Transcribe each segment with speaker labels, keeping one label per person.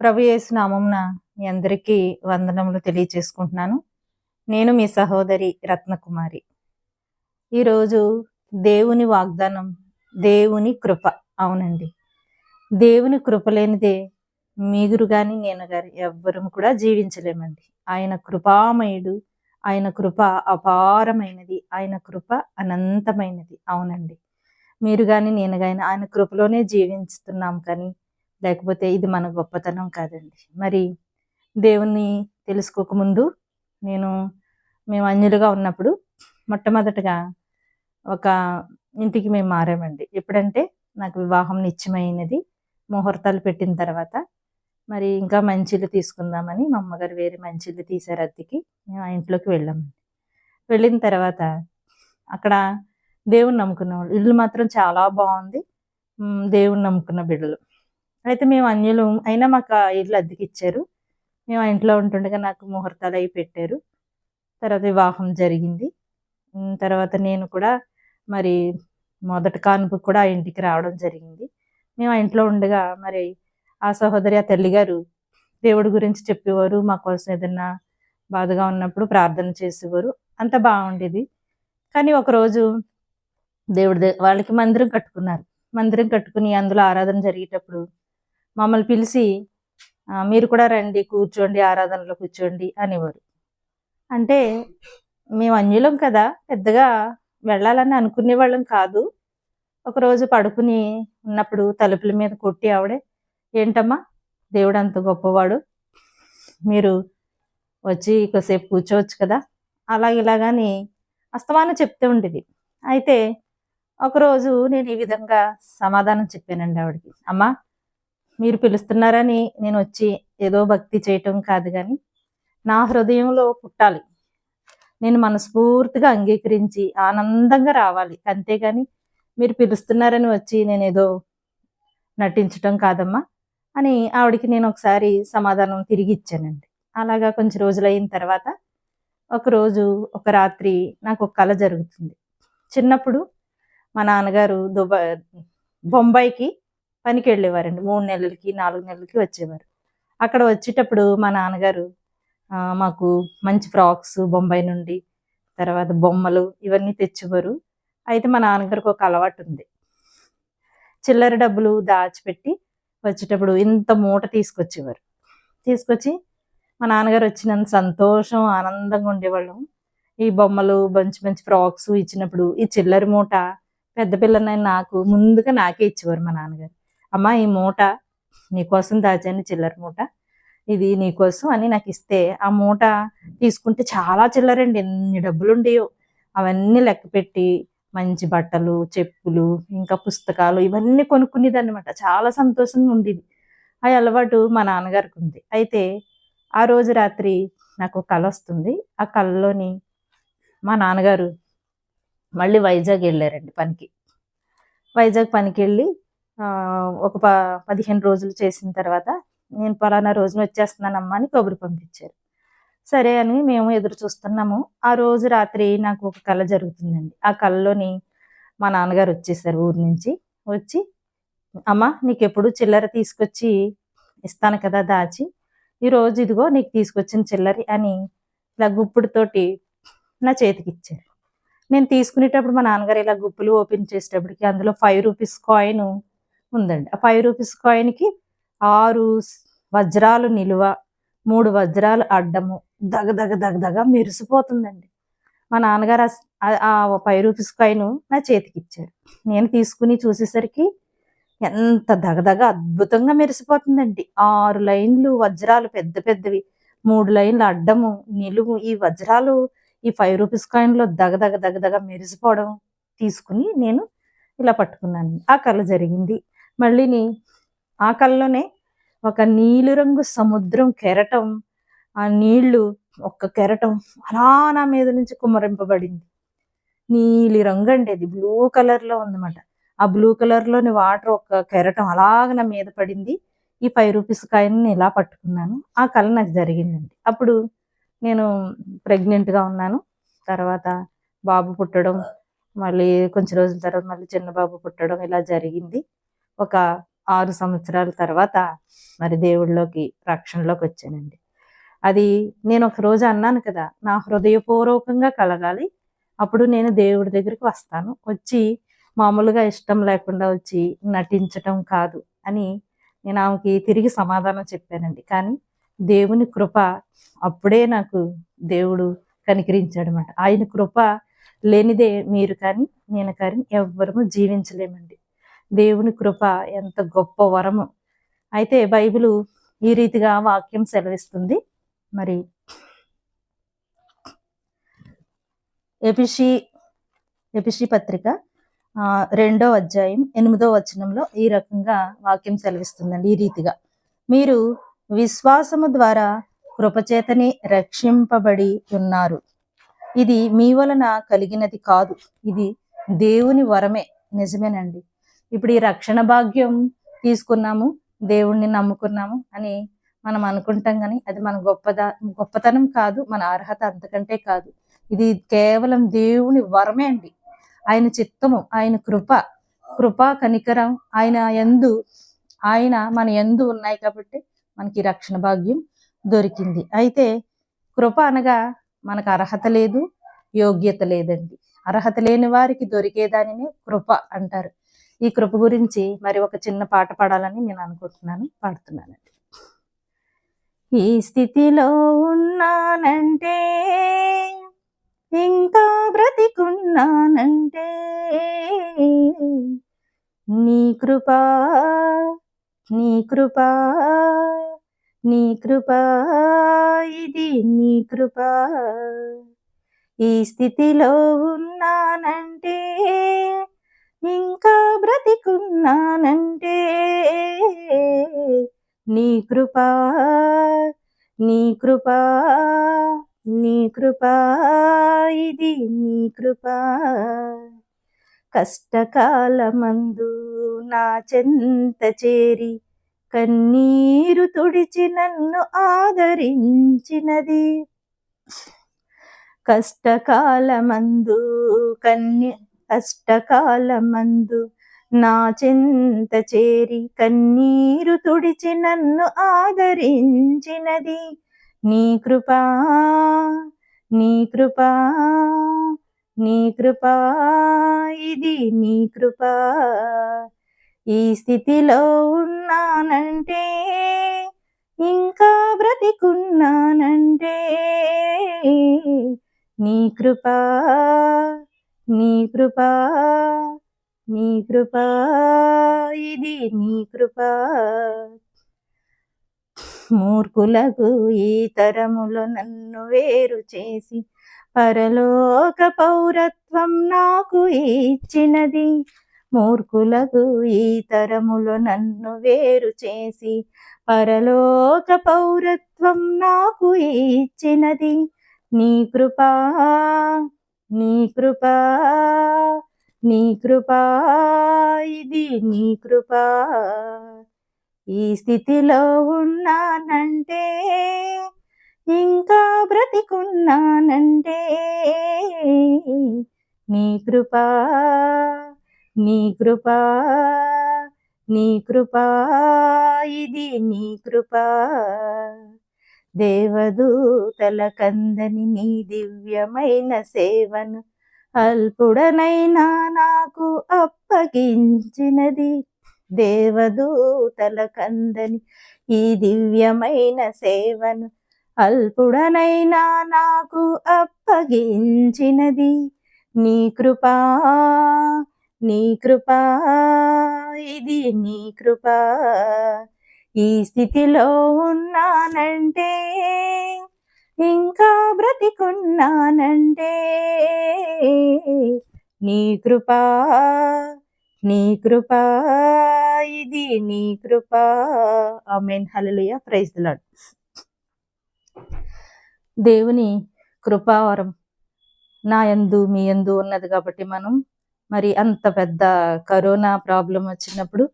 Speaker 1: ప్రభు యేసు నామమున మీ అందరికీ వందనములు తెలియచేసుకుంటున్నాను. నేను మీ సహోదరి రత్నకుమారి. ఈరోజు దేవుని వాగ్దానం, దేవుని కృప. అవునండి, దేవుని కృప లేనిదే మీరు కానీ నేను కానీ ఎవ్వరూ కూడా జీవించలేమండి. ఆయన కృపామయుడు, ఆయన కృప అపారమైనది, ఆయన కృప అనంతమైనది. అవునండి, మీరు కానీ నేను కానీ ఆయన కృపలోనే జీవిస్తున్నాం, కానీ లేకపోతే ఇది మన గొప్పతనం కాదండి. మరి దేవుణ్ణి తెలుసుకోకముందు మేము అన్యులుగా ఉన్నప్పుడు మొట్టమొదటగా ఒక ఇంటికి మేము మారామండి. ఎప్పుడంటే నాకు వివాహం నిశ్చయమైనది, ముహూర్తాలు పెట్టిన తర్వాత మరి ఇంకా మంచిళ్ళు తీసుకుందామని మా అమ్మగారు వేరే మంచిళ్ళు తీశారు అద్దెకి. మేము ఆ ఇంట్లోకి వెళ్ళామండి. వెళ్ళిన తర్వాత అక్కడ దేవుని నమ్ముకున్న వాళ్ళు, ఇల్లు మాత్రం చాలా బాగుంది. దేవుని నమ్ముకున్న బిడ్డలు. అయితే మేము అన్యులు అయినా మాకు ఆ ఇల్లు అద్దెకి ఇచ్చారు. మేము ఆ ఇంట్లో ఉంటుండగా నాకు ముహూర్తాలు అవి పెట్టారు. తర్వాత వివాహం జరిగింది. తర్వాత నేను కూడా మరి మొదటి కానుపు కూడా ఆ ఇంటికి రావడం జరిగింది. మేము ఆ ఇంట్లో ఉండగా మరి ఆ సహోదరి, ఆ తల్లిగారు దేవుడి గురించి చెప్పేవారు. మా కోసం ఏదన్నా బాధగా ఉన్నప్పుడు ప్రార్థన చేసేవారు. అంత బాగుండేది. కానీ ఒకరోజు వాళ్ళకి మందిరం కట్టుకున్నారు. మందిరం కట్టుకుని అందులో ఆరాధన జరిగేటప్పుడు మమ్మల్ని పిలిచి మీరు కూడా రండి, కూర్చోండి, ఆరాధనలో కూర్చోండి అనేవారు. అంటే మేము అన్యులం కదా, పెద్దగా వెళ్ళాలని అనుకునేవాళ్ళం కాదు. ఒకరోజు పడుకుని ఉన్నప్పుడు తలుపుల మీద కొట్టి ఆవిడే, ఏంటమ్మా దేవుడు అంత గొప్పవాడు, మీరు వచ్చి కొద్దిసేపు కూర్చోవచ్చు కదా, ఇలాగని అస్తమానం చెప్తూ ఉండేది. అయితే ఒకరోజు నేను ఈ విధంగా సమాధానం చెప్పానండి ఆవిడకి. అమ్మా, మీరు పిలుస్తున్నారని నేను వచ్చి ఏదో భక్తి చేయటం కాదు, కానీ నా హృదయంలో పుట్టాలి, నేను మనస్ఫూర్తిగా అంగీకరించి ఆనందంగా రావాలి, అంతేగాని మీరు పిలుస్తున్నారని వచ్చి నేను ఏదో నటించటం కాదమ్మా అని ఆవిడకి నేను ఒకసారి సమాధానం తిరిగి ఇచ్చానండి. అలాగా కొంచెం రోజులైన తర్వాత ఒకరోజు ఒక రాత్రి నాకు ఒక కల జరుగుతుంది. చిన్నప్పుడు మా నాన్నగారు బొంబాయికి పనికి వెళ్ళేవారండి. 3 నెలలకి 4 నెలలకి వచ్చేవారు. అక్కడ వచ్చేటప్పుడు మా నాన్నగారు మాకు మంచి ఫ్రాక్స్ బొంబాయి నుండి, తర్వాత బొమ్మలు ఇవన్నీ తెచ్చేవారు. అయితే మా నాన్నగారికి ఒక అలవాటు ఉంది. చిల్లర డబ్బులు దాచిపెట్టి వచ్చేటప్పుడు ఇంత మూట తీసుకొచ్చేవారు. తీసుకొచ్చి మా నాన్నగారు వచ్చినంత సంతోషం, ఆనందంగా ఉండేవాళ్ళం. ఈ బొమ్మలు, మంచి మంచి ఫ్రాక్స్ ఇచ్చినప్పుడు ఈ చిల్లర మూట పెద్ద పిల్లనైనా నాకు ముందుగా నాకే ఇచ్చేవారు మా నాన్నగారు. అమ్మా, ఈ మూట నీకోసం దాచాను, చిల్లర మూట, ఇది నీకోసం అని నాకు ఇస్తే, ఆ మూట తీసుకుంటే చాలా చిల్లరండి, ఎన్ని డబ్బులు ఉండేయో అవన్నీ లెక్క పెట్టి మంచి బట్టలు, చెప్పులు, ఇంకా పుస్తకాలు ఇవన్నీ కొనుక్కునేది అనమాట. చాలా సంతోషంగా ఉండేది. ఆ అలవాటు మా నాన్నగారికి ఉంది. అయితే ఆ రోజు రాత్రి నాకు కల వస్తుంది. ఆ కళలోని మా నాన్నగారు మళ్ళీ వైజాగ్ వెళ్ళారండి పనికి. వైజాగ్ పనికి వెళ్ళి ఒక 15 రోజులు చేసిన తర్వాత నేను పలానా రోజున వచ్చేస్తున్నానమ్మా అని కబురు పంపించారు. సరే అని మేము ఎదురు చూస్తున్నాము. ఆ రోజు రాత్రి నాకు ఒక కళ జరుగుతుందండి. ఆ కళలోని మా నాన్నగారు వచ్చేసారు ఊరి నుంచి. వచ్చి, అమ్మ, నీకు ఎప్పుడు చిల్లర తీసుకొచ్చి ఇస్తాను కదా దాచి, ఈరోజు ఇదిగో నీకు తీసుకొచ్చిన చిల్లరి అని ఇలా గుప్పుడుతోటి నా చేతికి ఇచ్చారు. నేను తీసుకునేటప్పుడు మా నాన్నగారు ఇలా గుప్పులు ఓపెన్ చేసేటప్పటికి అందులో 5 రూపీస్ కాయిన్ ఉందండి. ఆ 5 రూపీస్ కాయిన్కి 6 వజ్రాలు నిలువ, 3 వజ్రాలు అడ్డము, దగదగ దగదగ మెరిసిపోతుందండి. మా నాన్నగారు ఆ 5 రూపీస్ కాయిన్ నా చేతికి ఇచ్చారు. నేను తీసుకుని చూసేసరికి ఎంత దగదగ అద్భుతంగా మెరిసిపోతుందండి. 6 లైన్లు వజ్రాలు పెద్ద పెద్దవి, 3 లైన్లు అడ్డము, నిలువు, ఈ వజ్రాలు ఈ 5 రూపీస్ కాయిన్లో దగదగ దగదగ మెరిసిపోవడం తీసుకుని నేను ఇలా పట్టుకున్నాను. ఆ కళ జరిగింది. మళ్ళీని ఆ కళలోనే ఒక నీలిరంగు సముద్రం కెరటం, ఆ నీళ్లు ఒక్క కెరటం అలా నా మీద నుంచి కుమ్మరింపబడింది. నీలి రంగు అండి, అది బ్లూ కలర్లో ఉందన్నమాట. ఆ బ్లూ కలర్లోని వాటర్ ఒక కెరటం అలాగ నా మీద పడింది. ఈ 5 రూపీస్ కాయిన్ ఇలా పట్టుకున్నాను. ఆ కళ నాకు జరిగిందండి. అప్పుడు నేను ప్రెగ్నెంట్గా ఉన్నాను. తర్వాత బాబు పుట్టడం, మళ్ళీ కొంచెం రోజుల తర్వాత మళ్ళీ చిన్న బాబు పుట్టడం ఇలా జరిగింది. ఒక 6 సంవత్సరాల తర్వాత మరి దేవుడిలోకి రక్షణలోకి వచ్చానండి. అది నేను ఒక రోజు అన్నాను కదా, నా హృదయపూర్వకంగా కలగాలి, అప్పుడు నేను దేవుడి దగ్గరికి వస్తాను, వచ్చి మామూలుగా ఇష్టం లేకుండా వచ్చి నటించటం కాదు అని నేను ఆమెకి తిరిగి సమాధానం చెప్పానండి. కానీ దేవుని కృప అప్పుడే నాకు దేవుడు కనికరించాడనమాట. ఆయన కృప లేనిదే మీరు కానీ నేను కానీ ఎవ్వరము జీవించలేమండి. దేవుని కృప ఎంత గొప్ప వరము. అయితే బైబిలు ఈ రీతిగా వాక్యం సెలవిస్తుంది. మరి ఎపిసి పత్రిక 2వ అధ్యాయం 8వ వచనంలో ఈ రకంగా వాక్యం సెలవిస్తుందండి. ఈ రీతిగా మీరు విశ్వాసము ద్వారా కృపచేతనే రక్షింపబడి ఉన్నారు. ఇది మీ వలన కలిగినది కాదు, ఇది దేవుని వరమే. నిజమేనండి. ఇప్పుడు ఈ రక్షణ భాగ్యం తీసుకున్నాము, దేవుణ్ణి నమ్ముకున్నాము అని మనం అనుకుంటాం, కానీ అది మన గొప్పతనం కాదు, మన అర్హత అంతకంటే కాదు. ఇది కేవలం దేవుని వరమే అండి. ఆయన చిత్తము, ఆయన కృప కనికరం ఆయన మన యందు ఉన్నాయి కాబట్టి మనకి రక్షణ భాగ్యం దొరికింది. అయితే కృప అనగా మనకు అర్హత లేదు, యోగ్యత లేదండి. అర్హత లేని వారికి దొరికేదానినే కృప అంటారు. ఈ కృప గురించి మరి ఒక చిన్న పాట పాడాలని నేను అనుకుంటున్నాను, పాడుతున్నానండి. ఈ స్థితిలో ఉన్నానంటే, ఇంకా బ్రతికున్నానంటే, నీ కృపా నీ కృపా నీ కృపా, ఇది నీ కృపా. ఈ స్థితిలో ఉన్నానంటే, ఇంకా బ్రతికున్నానంటే, నీ కృపా నీ కృపా నీ కృపా, ఇది నీ కృపా. కష్టకాలమందు నా చెంత చేరి కన్నీరు తుడిచి నన్ను ఆదరించినది. కష్టకాలమందు నా చెంత చేరి కన్నీరు తుడిచి నన్ను ఆదరించినది. నీ కృపా నీ కృపా నీ కృపా, ఇది నీ కృపా. ఈ స్థితిలో ఉన్నానంటే, ఇంకా బ్రతికున్నానంటే, నీ కృపా నీ కృపా నీ కృపా, ఇది నీ కృపా. మూర్ఖులకు ఈ తరములో నన్ను వేరు చేసి పరలోక పౌరత్వం నాకు ఇచ్చినది. మూర్ఖులకు ఈ తరములో నన్ను వేరు చేసి పరలోక పౌరత్వం నాకు ఇచ్చినది. నీ కృపా నీ కృపా నీ కృపా, ఇది నీ కృపా. ఈ స్థితిలో ఉన్నానంటే, ఇంకా బ్రతికున్నానంటే, నీ కృపా నీ కృపా నీ కృపా, ఇది నీ కృపా. దేవదూతల కందని నీ దివ్యమైన సేవను అల్పుడనైనా నాకు అప్పగించినది. దేవదూతల కందని ఈ దివ్యమైన సేవను అల్పుడనైనా నాకు అప్పగించినది. నీ కృపా నీ కృపా, ఇది నీ కృపా. ఈ స్థితిలో ఉన్నానంటే, ఇంకా బ్రతికున్నానంటే, నీ కృపా నీ కృపా, ఇది నీ కృపా. ఆమేన్. హల్లెలూయా. Praise the Lord. దేవుని కృపావరం నా యందు మీ యందు ఉన్నది కాబట్టి మరి అంత పెద్ద కరోనా ప్రాబ్లం వచ్చినప్పుడు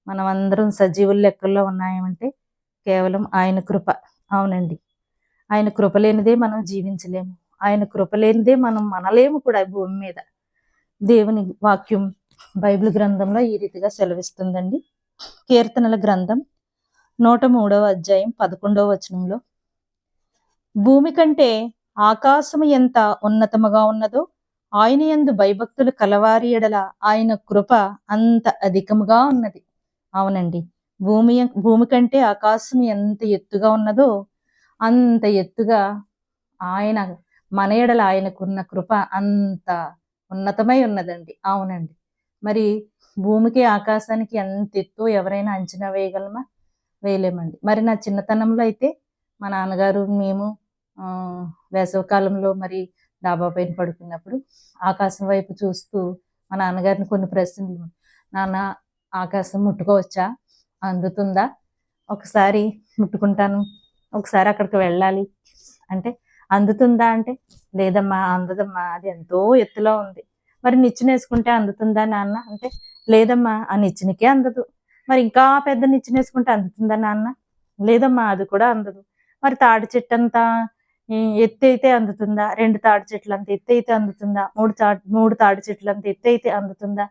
Speaker 1: మనం అందరం సజీవుల లెక్కల్లో ఉన్నామంటే కేవలం ఆయన కృప. అవునండి, ఆయన కృప లేనిదే మనం జీవించలేము, ఆయన కృప లేనిదే మనం మనలేము కూడా భూమి మీద. దేవుని వాక్యం బైబిల్ గ్రంథంలో ఈ రీతిగా సెలవిస్తుందండి. కీర్తనల గ్రంథం 103వ అధ్యాయం 11వ వచనంలో, భూమి కంటే ఆకాశము ఎంత ఉన్నతముగా ఉన్నదో ఆయన యందు భయభక్తులు కలవారి ఎడల ఆయన కృప అంత అధికముగా ఉన్నది. అవునండి, భూమి కంటే ఆకాశం ఎంత ఎత్తుగా ఉన్నదో అంత ఎత్తుగా ఆయన మన ఎడల ఆయనకున్న కృప అంత ఉన్నతమై ఉన్నదండి. అవునండి, మరి భూమికి ఆకాశానికి ఎంత ఎత్తు ఎవరైనా అంచనా వేయగలమా? వేయలేమండి. మరి నా చిన్నతనంలో అయితే మా నాన్నగారు మేము వేసవికాలంలో మరి డాబా పైన పడుకున్నప్పుడు ఆకాశం వైపు చూస్తూ మా నాన్నగారిని కొన్ని ప్రశ్నలు, నాన్న ఆకాశం ముట్టుకోవచ్చా, అందుతుందా, ఒకసారి ముట్టుకుంటాను, ఒకసారి అక్కడికి వెళ్ళాలి అంటే అందుతుందా అంటే, లేదమ్మా అందదమ్మా, అది ఎంతో ఎత్తులో ఉంది. మరి నిచ్చెన వేసుకుంటే అందుతుందా నాన్న అంటే, లేదమ్మా ఆ నిచ్చెనకే అందదు. మరి ఇంకా పెద్ద నిచ్చెన వేసుకుంటే అందుతుందా నాన్న, లేదమ్మా అది కూడా అందదు. మరి తాడి చెట్టు అంతా ఎత్తు అయితే అందుతుందా, 2 తాడి చెట్లు అంత ఎత్తు అయితే అందుతుందా, 3 తాడి చెట్లు అంత ఎత్తు అయితే అందుతుందా,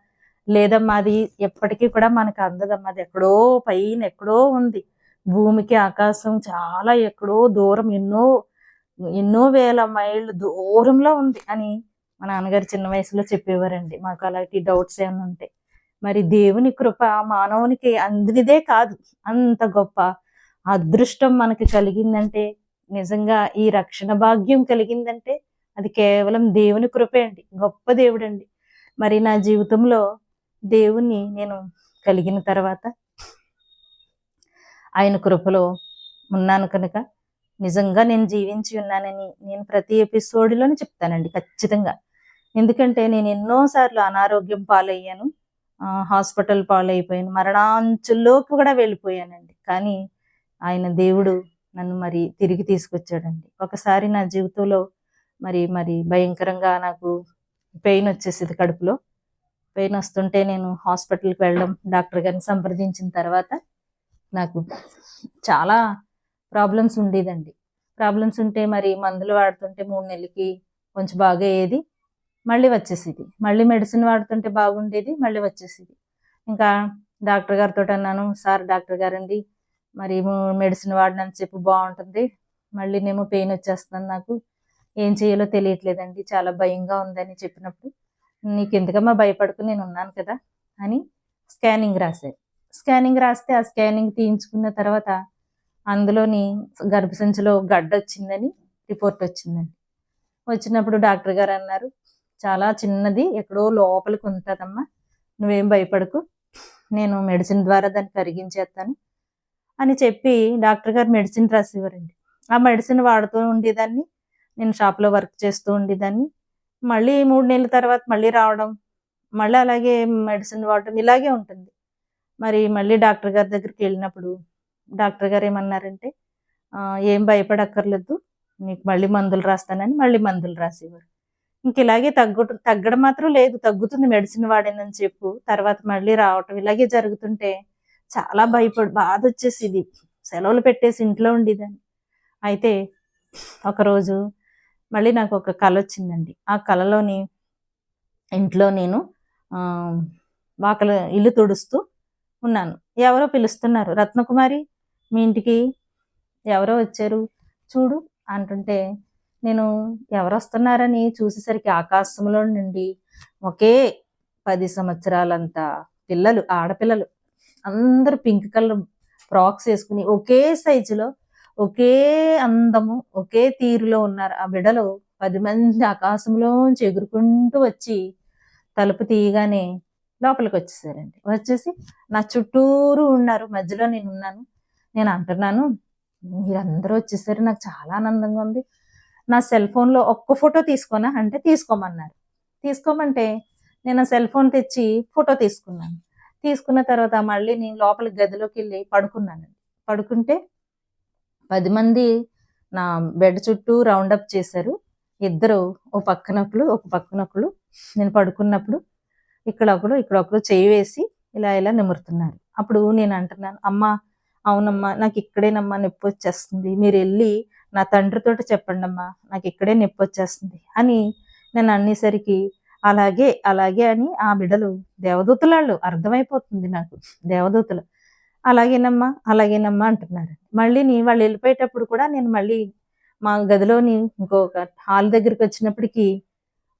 Speaker 1: లేదమ్మా అది ఎప్పటికీ కూడా మనకు అందదమ్మా, అది ఎక్కడో పైన ఎక్కడో ఉంది, భూమికి ఆకాశం చాలా ఎక్కడో దూరం, ఎన్నో వేల మైళ్ళు దూరంలో ఉంది అని మా నాన్నగారు చిన్న వయసులో చెప్పేవారండి. మాకు అలాంటి డౌట్స్ ఏమైనా ఉంటే. మరి దేవుని కృప మానవునికి అందినదే కాదు, అంత గొప్ప అదృష్టం మనకి కలిగిందంటే, నిజంగా ఈ రక్షణ భాగ్యం కలిగిందంటే అది కేవలం దేవుని కృపే అండి. గొప్ప దేవుడండి. మరి నా జీవితంలో దేవుణ్ణి నేను కలిగిన తర్వాత ఆయన కృపలో ఉన్నాను కనుక నిజంగా నేను జీవించి ఉన్నానని నేను ప్రతి ఎపిసోడ్లోనే చెప్తానండి ఖచ్చితంగా. ఎందుకంటే నేను ఎన్నోసార్లు అనారోగ్యం పాలయ్యాను, హాస్పిటల్ పాలైపోయాను, మరణాంచుల్లోకి కూడా వెళ్ళిపోయానండి. కానీ ఆయన దేవుడు నన్ను మరి తిరిగి తీసుకొచ్చాడండి. ఒకసారి నా జీవితంలో మరి భయంకరంగా నాకు పెయిన్ వచ్చేసింది, కడుపులో పెయిన్ వస్తుంటే నేను హాస్పిటల్కి వెళ్ళడం, డాక్టర్ గారిని సంప్రదించిన తర్వాత నాకు చాలా ప్రాబ్లమ్స్ ఉండేదండి. ప్రాబ్లమ్స్ ఉంటే మరి మందులు వాడుతుంటే 3 నెలలకి కొంచెం బాగా అయ్యేది, మళ్ళీ వచ్చేసేది. మళ్ళీ మెడిసిన్ వాడుతుంటే బాగుండేది, మళ్ళీ వచ్చేసేది. ఇంకా డాక్టర్ గారితో అన్నాను, సార్ డాక్టర్ గారండి మరి మెడిసిన్ వాడినంతసేపు బాగుంటుంది, మళ్ళీనేమో పెయిన్ వచ్చేస్తుంది, నాకు ఏం చేయాలో తెలియట్లేదండి, చాలా భయంగా ఉందని చెప్పినప్పుడు, నీకు ఎందుకమ్మా భయపడుకుని నేను ఉన్నాను కదా అని స్కానింగ్ రాశారు. స్కానింగ్ రాస్తే ఆ స్కానింగ్ తీయించుకున్న తర్వాత అందులోని గర్భసంచిలో గడ్డ వచ్చిందని రిపోర్ట్ వచ్చిందండి. వచ్చినప్పుడు డాక్టర్ గారు అన్నారు, చాలా చిన్నది, ఎక్కడో లోపలికి ఉంటుందమ్మా, నువ్వేం భయపడకు, నేను మెడిసిన్ ద్వారా దాన్ని కరిగించేస్తాను అని చెప్పి డాక్టర్ గారు మెడిసిన్ రాసేవారండి. ఆ మెడిసిన్ వాడుతూ ఉండేదాన్ని, నేను షాప్లో వర్క్ చేస్తూ ఉండేదాన్ని. మళ్ళీ 3 నెలల తర్వాత మళ్ళీ రావడం, మళ్ళీ అలాగే మెడిసిన్ వాడటం ఇలాగే ఉంటుంది. మరి మళ్ళీ డాక్టర్ గారి దగ్గరికి వెళ్ళినప్పుడు డాక్టర్ గారు ఏమన్నారంటే, ఏం భయపడక్కర్లేదు, నీకు మళ్ళీ మందులు రాస్తానని మళ్ళీ మందులు రాసేవారు. ఇంక ఇలాగే తగ్గడం మాత్రం లేదు, తగ్గుతుంది మెడిసిన్ వాడినని చెప్పు, తర్వాత మళ్ళీ రావటం ఇలాగే జరుగుతుంటే చాలా బాధ వచ్చేసేది, సెలవులు పెట్టేసి ఇంట్లో ఉండేదాన్ని. అయితే ఒకరోజు మళ్ళీ నాకు ఒక కల వచ్చిందండి. ఆ కలలోని ఇంట్లో నేను ఇల్లు తుడుస్తూ ఉన్నాను. ఎవరో పిలుస్తున్నారు, రత్నకుమారి మీ ఇంటికి ఎవరో వచ్చారు చూడు అంటుంటే, నేను ఎవరు వస్తున్నారని చూసేసరికి ఆకాశంలో నుండి ఒకే 10 సంవత్సరాలంత పిల్లలు, ఆడపిల్లలు అందరూ పింక్ కలర్ ఫ్రాక్స్ వేసుకుని ఒకే సైజులో, ఒకే అందము, ఒకే తీరులో ఉన్నారు. ఆ బిడలు 10 మంది ఆకాశంలోంచి ఎగురుకుంటూ వచ్చి తలుపు తీయగానే లోపలికి వచ్చేసారండి. వచ్చేసి నా చుట్టూరు ఉన్నారు, మధ్యలో నేను ఉన్నాను. నేను అంటున్నాను, మీరందరూ వచ్చేసారు, నాకు చాలా ఆనందంగా ఉంది, నా సెల్ ఫోన్లో ఒక్క ఫోటో తీసుకోనా అంటే తీసుకోమన్నారు. తీసుకోమంటే నేను ఆ సెల్ ఫోన్ తెచ్చి ఫోటో తీసుకున్నాను. తీసుకున్న తర్వాత మళ్ళీ నేను లోపలికి గదిలోకి వెళ్ళి పడుకున్నానండి. పడుకుంటే 10 మంది నా బెడ్ చుట్టూ రౌండప్ చేశారు. ఇద్దరు ఓ పక్కనొకరు, ఒక పక్కనొకరు. నేను పడుకున్నప్పుడు ఇక్కడ ఒకరు చేయి వేసి ఇలా నిమురుతున్నారు. అప్పుడు నేను అంటున్నాను, అమ్మ అవునమ్మా నాకు ఇక్కడేనమ్మా నొప్పి వచ్చేస్తుంది, మీరు వెళ్ళి నా తండ్రితోటి చెప్పండి అమ్మా, నాకు ఇక్కడే నొప్పి వచ్చేస్తుంది అని నేను అనేసరికి అలాగే అని ఆ బిడ్డలు దేవదూతలాళ్ళు, అర్థమైపోతుంది నాకు దేవదూతలు. అలాగేనమ్మా, అలాగేనమ్మా అంటున్నారు. మళ్ళీ వాళ్ళు వెళ్ళిపోయేటప్పుడు కూడా నేను మళ్ళీ మా గదిలోని ఇంకొక హాల్ దగ్గరికి వచ్చినప్పటికి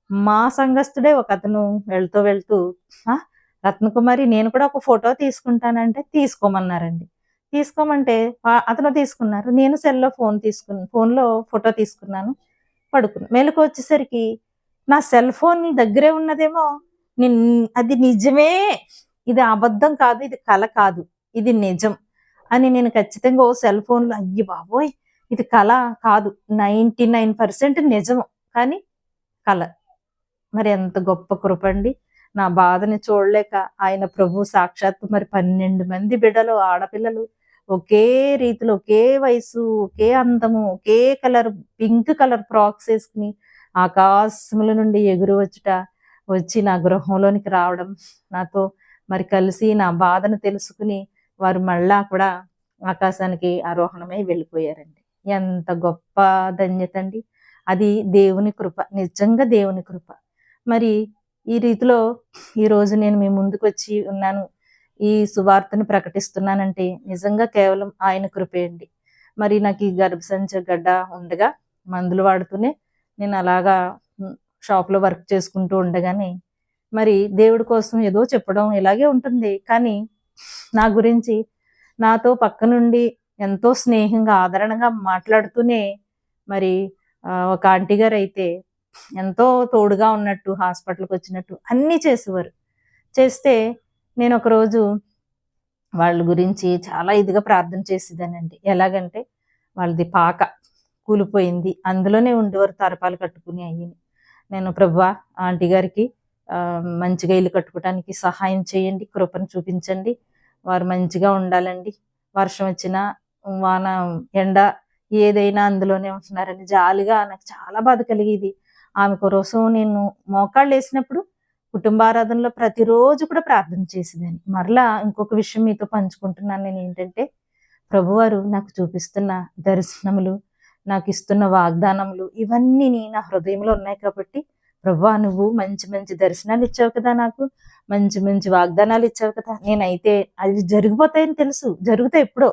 Speaker 1: మా సంఘస్థుడే ఒకతను వెళ్తూ వెళ్తూ "ఆ! రత్నకుమారి నేను కూడా ఒక ఫోటో తీసుకుంటానంటే" తీసుకోమన్నారండి. తీసుకోమంటే అతను తీసుకున్నారు. నేను ఫోన్‌లో ఫోటో తీసుకున్నాను. పడుకున్నా. మెలుకువొచ్చేసరికి నా సెల్ ఫోన్ దగ్గరే ఉన్నదేమో నిన్ అది నిజమే. ఇది అబద్ధం కాదు. ఇది కల కాదు. ఇది నిజం అని నేను ఖచ్చితంగా సెల్ ఫోన్‌లో అయ్య బాబోయ్! ఇది కల కాదు. 99% నిజము. కానీ కల. మరి ఎంత గొప్ప కృపండి. నా బాధని చూడలేక ఆయన ప్రభు సాక్షాత్తు మరి 12 మంది బిడ్డలు ఆడపిల్లలు ఒకే రీతిలో, ఒకే వయసు, ఒకే అందము, ఒకే కలర్ పింక్ కలర్ ఫ్రాక్స్ ఏసుకుని ఆకాశముల నుండి ఎగురు వచ్చి నా గృహంలోనికి రావడం, నాతో మరి కలిసి నా బాధను తెలుసుకుని వారు మళ్ళా కూడా ఆకాశానికి ఆరోహణమై వెళ్ళిపోయారండి. ఎంత గొప్ప ధన్యత అండి. అది దేవుని కృప. నిజంగా దేవుని కృప. మరి ఈ రీతిలో ఈరోజు నేను మీ ముందుకొచ్చి ఉన్నాను. ఈ సువార్తను ప్రకటిస్తున్నానంటే నిజంగా కేవలం ఆయన కృపే అండి. మరి నాకు ఈ గర్భసంచి గడ్డ ఉండగా మందులు వాడుతూనే నేను అలాగా షాప్‌లో వర్క్ చేసుకుంటూ ఉండగానే మరి దేవుడి కోసం ఏదో చెప్పడం ఇలాగే ఉంటుంది. కానీ నా గురించి నాతో పక్కనుండి ఎంతో స్నేహంగా, ఆదరణగా మాట్లాడుతూనే మరి ఒక ఆంటీ గారైతే ఎంతో తోడుగా ఉన్నట్టు, హాస్పిటల్‌కొచ్చినట్టు అన్నీ చేసేవారు. చేస్తే నేనొకరోజు వాళ్ళ గురించి చాలా ఇదిగా ప్రార్థన చేసేదానండి. ఎలాగంటే వాళ్ళది పాక కూలిపోయింది. అందులోనే ఉండేవారు తరపాలు కట్టుకుని అయ్యిని. నేను ప్రభువా ఆంటీ గారికి మంచిగా ఇల్లు కట్టుకోవటానికి సహాయం చేయండి. కృపను చూపించండి. వారు మంచిగా ఉండాలండి. వర్షం వచ్చినా, వాన, ఎండ ఏదైనా అందులోనే ఉంటున్నారని జాలిగా నాకు చాలా బాధ కలిగేది. ఆమె కోసం నేను మోకాళ్ళేసినప్పుడు కుటుంబారాధనలో ప్రతిరోజు కూడా ప్రార్థన చేసేదాన్ని. మరలా ఇంకొక విషయం మీతో పంచుకుంటున్నాను నేనేంటంటే, ప్రభువారు నాకు చూపిస్తున్న దర్శనములు, నాకిస్తున్న వాగ్దానములు ఇవన్నీ నా హృదయంలో ఉన్నాయి కాబట్టి, ప్రభువా నువ్వు మంచి మంచి దర్శనాలు ఇచ్చావు కదా నాకు. మంచి మంచి వాగ్దానాలు ఇచ్చావు కదా. నేనైతే అవి జరిగిపోతాయని తెలుసు. జరుగుతాయి ఎప్పుడో.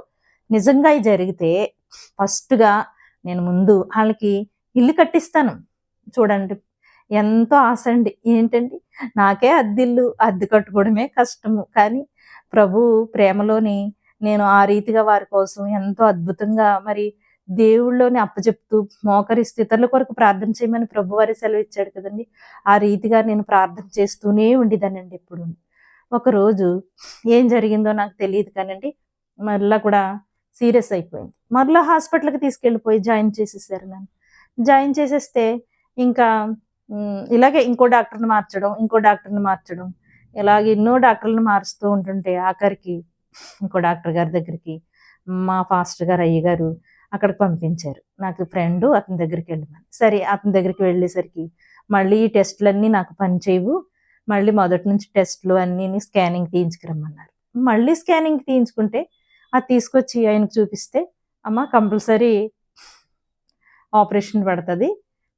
Speaker 1: నిజంగా అయి జరిగితే ఫస్ట్‌గా నేను ముందు ఆళ్ళకి ఇల్లు కట్టిస్తాను. చూడండి ఎంతో ఆశ అండి. ఏంటండి నాకే అద్దిల్లు, అద్దె కట్టుకోవడమే కష్టము. కానీ ప్రభు ప్రేమలోని నేను ఆ రీతిగా వారి కోసం ఎంతో అద్భుతంగా మరి దేవుళ్ళలోని అప్పచెప్తూ మోకరిస్తూ ఇతరుల కొరకు ప్రార్థన చేయమని ప్రభువారే సెలవిచ్చాడు కదండి. ఆ రీతిగా నేను ప్రార్థన చేస్తూనే ఉండేదానండి ఎప్పుడూను. ఒకరోజు ఏం జరిగిందో నాకు తెలీదు కానండి, మరలా కూడా సీరియస్ అయిపోయింది. మరలా హాస్పిటల్‌కి తీసుకెళ్ళిపోయి జాయిన్ చేసేసారు నన్ను. జాయిన్ చేసేస్తే ఇంకా ఇలాగే ఇంకో డాక్టర్‌ని మార్చడం, ఇలాగ ఎన్నో డాక్టర్‌లను మారుస్తూ ఉంటుంటే ఆఖరికి ఇంకో డాక్టర్ గారి దగ్గరికి మా పాస్టర్ గారు అయ్యగారు అక్కడికి పంపించారు. నాకు ఫ్రెండు అతని దగ్గరికి వెళ్ళమని. సరే అతని దగ్గరికి వెళ్ళేసరికి మళ్ళీ ఈ టెస్టులన్నీ నాకు పనిచేయవు. మళ్ళీ మొదటి నుంచి టెస్టులు అన్నీని స్కానింగ్ తీయించుకురమ్మన్నారు. మళ్ళీ స్కానింగ్ తీయించుకుంటే అది తీసుకొచ్చి ఆయనకు చూపిస్తే, అమ్మ కంపల్సరీ ఆపరేషన్ పడతది.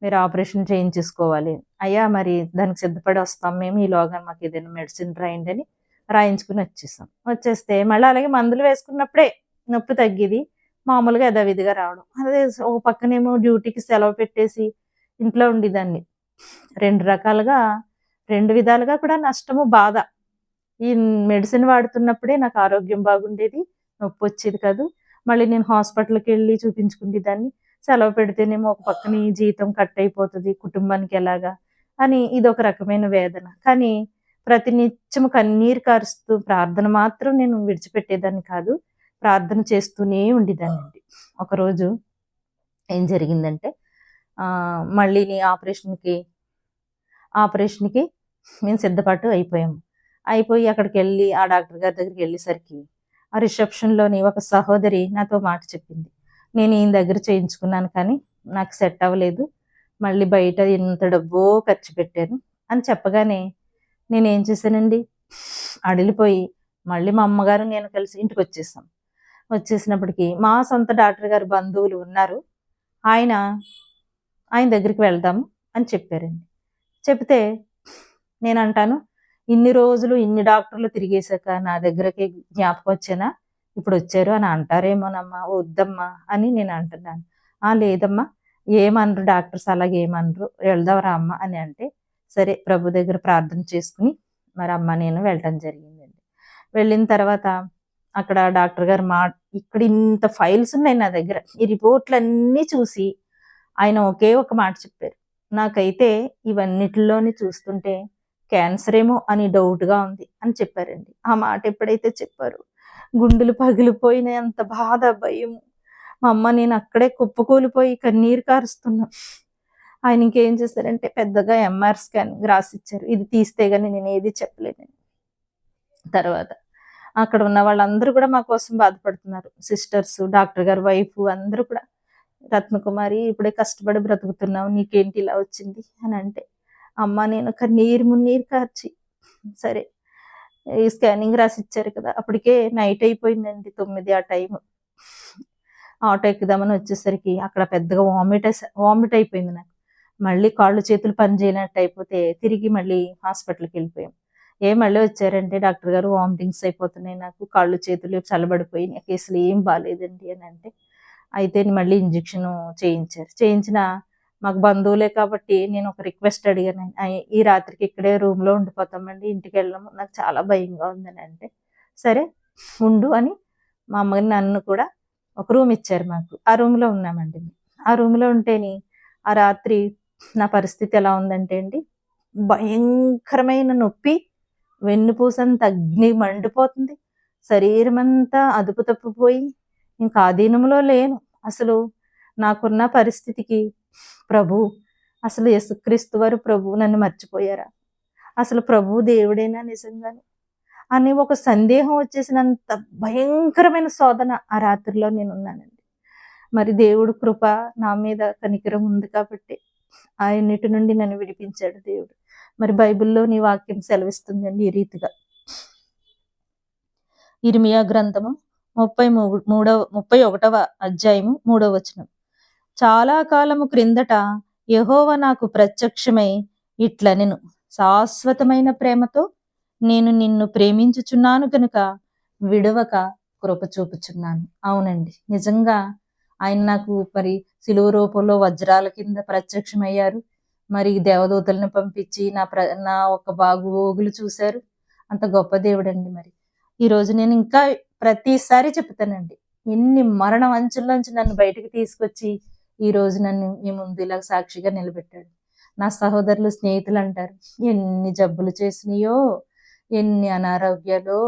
Speaker 1: మీరు ఆపరేషన్ చేయించేసుకోవాలి. అయ్యా మరి దానికి సిద్ధపడి వస్తాం మేము. ఈలోగా మాకు ఏదైనా మెడిసిన్ రాయండి అని రాయించుకుని వచ్చేసాం. వచ్చేస్తే మళ్ళీ అలాగే మందులు వేసుకున్నప్పుడే నొప్పి తగ్గేది. మామూలుగా యథావిధిగా రావడం. అదే ఒక పక్కనేమో డ్యూటీకి సెలవు పెట్టేసి ఇంట్లో ఉండేదాన్ని. 2 విధాలుగా కూడా నష్టము, బాధ. ఈ మెడిసిన్ వాడుతున్నప్పుడే నాకు ఆరోగ్యం బాగుండేది. నొప్పొచ్చేది కాదు. మళ్ళీ నేను హాస్పిటల్‌కెళ్ళి చూపించుకునేదాన్ని. సెలవు పెడితేనేమో ఒక పక్కన ఈ జీతం కట్ అయిపోతది. కుటుంబానికి ఎలాగా అని ఇదొక రకమైన వేదన. కానీ ప్రతినిత్యం కన్నీరు కారుస్తూ ప్రార్థన మాత్రం నేను విడిచిపెట్టేదాన్ని కాదు. ప్రార్థన చేస్తూనే ఉండేదాన్నండి. ఒకరోజు ఏం జరిగిందంటే మళ్ళీని ఆపరేషన్‌కి మేము సిద్ధపాటు అయిపోయాము. అయిపోయి అక్కడికెళ్ళి ఆ డాక్టర్ గారి దగ్గరికెళ్ళేసరికి ఆ రిసెప్షన్‌లోని ఒక సహోదరి నాతో మాట చెప్పింది. నేను ఈయన దగ్గర చేయించుకున్నాను కానీ నాకు సెట్ అవ్వలేదు. మళ్ళీ బయట ఎంత డబ్బో ఖర్చు పెట్టాను అని చెప్పగానే నేనేం చేశానండి, అడిలిపోయి మళ్ళీ మా అమ్మగారు నేను కలిసి ఇంటికొచ్చేసాం. వచ్చేసినప్పటికి మా సొంత డాక్టర్ గారి బంధువులు ఉన్నారు. ఆయన దగ్గరికి వెళ్దాము అని చెప్పారండి. చెప్తే నేనంటాను, ఇన్ని రోజులు ఇన్ని డాక్టర్లు తిరిగేసాక నా దగ్గరకి జ్ఞాపకం వచ్చానా? ఇప్పుడు వచ్చారు అని అంటారేమోనమ్మా, వద్దమ్మా అని నేను అంటున్నాను. లేదమ్మా, ఏమనరు డాక్టర్స్, అలాగే ఏమనరు, వెళ్దాం రా అమ్మ అని అంటే, సరే ప్రభు దగ్గర ప్రార్థన చేసుకుని మరి అమ్మ నేను వెళ్ళటం జరిగిందండి. వెళ్ళిన తర్వాత అక్కడ డాక్టర్ గారు ఇక్కడ ఇంత ఫైల్స్ ఉన్నాయి నా దగ్గర, ఈ రిపోర్ట్లన్నీ చూసి ఆయన ఒకే ఒక మాట చెప్పారు. నాకైతే ఇవన్నిటిలోని చూస్తుంటే క్యాన్సర్ ఏమో అని డౌట్గా ఉంది అని చెప్పారండి. ఆ మాట ఎప్పుడైతే చెప్పారు, గుండెలు పగిలిపోయినంత బాధ, భయం. మా అమ్మ నేను అక్కడే కుప్పకూలిపోయి కన్నీరు కారుస్తున్నా. ఆయన ఇంకేం చేశారంటే పెద్దగా ఎంఆర్ స్కానింగ్ రాసిచ్చారు. ఇది తీస్తే గానీ నేను ఏది చెప్పలేను. తర్వాత అక్కడ ఉన్న వాళ్ళందరూ కూడా మా కోసం బాధపడుతున్నారు. సిస్టర్స్, డాక్టర్ గారు వైఫ్ అందరూ కూడా, రత్నకుమారి ఇప్పుడే కష్టపడి బ్రతుకుతున్నావు, నీకేంటి ఇలా వచ్చింది అని అంటే, అమ్మ నేను కన్నీరు మున్నీరు కార్చి, సరే ఈ స్కానింగ్ రాసిచ్చారు కదా, అప్పటికే నైట్ అయిపోయిందండి, 9 ఆ టైం. ఆటో ఎక్కుదామని వచ్చేసరికి అక్కడ పెద్దగా వామిట్ అయిపోయింది నాకు. మళ్ళీ కాళ్ళు చేతులు పని చేయనట్టు అయిపోతే తిరిగి మళ్ళీ హాస్పిటల్కి వెళ్ళిపోయాం. మళ్ళీ వచ్చారంటే డాక్టర్ గారు వామిటింగ్స్ అయిపోతున్నాయి, నాకు కాళ్ళు చేతులు చల్లబడిపోయి, నాకు అసలు ఏం బాగాలేదండి అని అంటే, అయితే మళ్ళీ ఇంజెక్షన్ చేయించిన మాకు బంధువులే కాబట్టి నేను ఒక రిక్వెస్ట్ అడిగాను, ఈ రాత్రికి ఇక్కడే రూమ్లో ఉండిపోతామండి, ఇంటికి వెళ్ళము, నాకు చాలా భయంగా ఉందని అంటే, సరే ఉండు అని మా అమ్మని నన్ను కూడా ఒక రూమ్ ఇచ్చారు మాకు. ఆ రూమ్లో ఉన్నామండి. ఆ రూమ్లో ఉంటేని ఆ రాత్రి నా పరిస్థితి ఎలా ఉందంటే అండి, భయంకరమైన నొప్పి, వెన్నుపూసంత అగ్ని మండిపోతుంది, శరీరం అంతా అదుపు తప్పిపోయి ఇంకా ఆధీనంలో లేను. అసలు నాకున్న పరిస్థితికి ప్రభు, అసలు యేసుక్రీస్తు వారు ప్రభు నన్ను మర్చిపోయారా, అసలు ప్రభు దేవుడేనా నిజంగానే అని ఒక సందేహం వచ్చేసినంత భయంకరమైన శోధన ఆ రాత్రిలో నేను ఉన్నానండి. మరి దేవుడు కృప నా మీద కనికరం ఉంది కాబట్టి ఆయన్నిటి నుండి నన్ను విడిపించాడు దేవుడు. మరి బైబిల్లో నీ వాక్యం సెలవిస్తుందండి ఈ రీతిగా, ఇర్మియా గ్రంథము 31వ అధ్యాయము 3వ వచనం. చాలా కాలము క్రిందట యెహోవా నాకు ప్రత్యక్షమై ఇట్లనెను, శాశ్వతమైన ప్రేమతో నేను నిన్ను ప్రేమించుచున్నాను కనుక విడవక కృప చూపుచున్నాను. అవునండి, నిజంగా ఆయన నాకు మరి శిలువ రూపంలో వజ్రాల కింద ప్రత్యక్షమయ్యారు. మరి దేవదూతలను పంపించి నా ఒక బాగోగులు చూశారు. అంత గొప్ప దేవుడండి. మరి ఈరోజు నేను ఇంకా ప్రతిసారి చెప్తానండి, ఎన్ని మరణం అంచుల్లోంచి నన్ను బయటకు తీసుకొచ్చి ఈరోజు నన్ను మీ ముందు ఇలా సాక్షిగా నిలబెట్టాడు. నా సహోదరులు, స్నేహితులు అంటారు, ఎన్ని జబ్బులు చేసినాయో, ఎన్ని అనారోగ్యాలు,